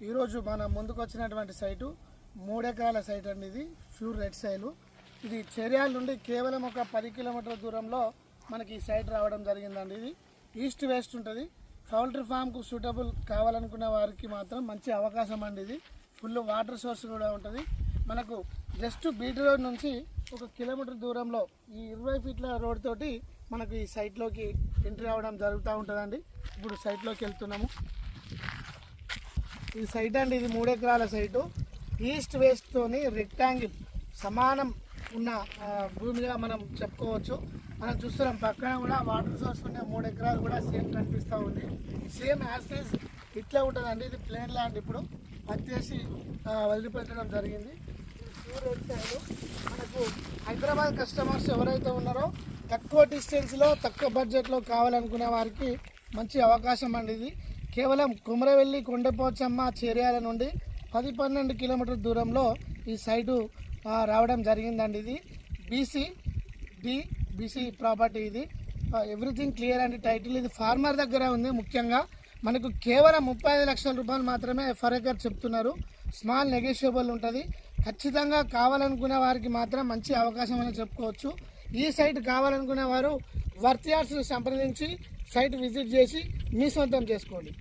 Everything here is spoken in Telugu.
ఈరోజు మన ముందుకు వచ్చినటువంటి సైటు 3 ఎకరాల సైట్ అండి. ఇది ప్యూర్ రెడ్ సైలు. ఇది చెర్యాల నుండి కేవలం ఒక 10 కిలోమీటర్ల దూరంలో మనకి ఈ సైట్ రావడం జరిగిందండి. ఇది ఈస్ట్ వెస్ట్ ఉంటుంది. పౌల్ట్రీ ఫామ్కు సూటబుల్ కావాలనుకున్న వారికి మాత్రం మంచి అవకాశం అండి. ఇది ఫుల్ వాటర్ సోర్స్ కూడా ఉంటుంది. మనకు జస్ట్ బీటీ రోడ్ నుంచి 1 కిలోమీటర్ దూరంలో ఈ 20 ఫీట్ల రోడ్ తోటి మనకు ఈ సైట్లోకి ఎంట్రీ అవ్వడం జరుగుతూ ఉంటుందండి. ఇప్పుడు సైట్లోకి వెళ్తున్నాము. ఈ సైట్ అండి, ఇది 3 ఎకరాల సైటు. ఈస్ట్ వెస్ట్ తోని రెక్టాంగిల్ సమానం ఉన్న భూమిగా మనం చెప్పుకోవచ్చు. మనం చూస్తున్నాం పక్కన కూడా వాటర్ సోర్స్ ఉండే 3 ఎకరాలు కూడా సేమ్ కనిపిస్తూ ఉంది. సేమ్ యాజ్ ఇట్లా ఉంటుందండి. ఇది ప్లేన్ ల్యాండ్. ఇప్పుడు పత్తేసి వదిలిపెట్టడం జరిగింది. Pure red side. మనకు హైదరాబాద్ కస్టమర్స్ ఎవరైతే ఉన్నారో తక్కువ డిస్టెన్స్లో తక్కువ బడ్జెట్లో కావాలనుకునే వారికి మంచి అవకాశం అండి. ఇది కేవలం కుమరవెల్లి, కొండపోచమ్మ, చెర్యాల నుండి 10-12 కిలోమీటర్ దూరంలో ఈ సైటు రావడం జరిగిందండి. ఇది బీసీ ప్రాపర్టీ. ఇది ఎవ్రీథింగ్ క్లియర్ అండి. టైటిల్ ఇది ఫార్మర్ దగ్గర ఉంది. ముఖ్యంగా మనకు కేవలం 35 లక్షల రూపాయలు మాత్రమే ఫర్ ఎకర్ చెప్తున్నారు. స్మాల్ నెగోషియబుల్ ఉంటుంది. ఖచ్చితంగా కావాలనుకునే వారికి మాత్రం మంచి అవకాశం అని చెప్పుకోవచ్చు. ఈ సైట్ కావాలనుకునే వారు వర్త్ యార్డ్స్ను సంప్రదించి సైట్ విజిట్ చేసి మీ సొంతం చేసుకోండి.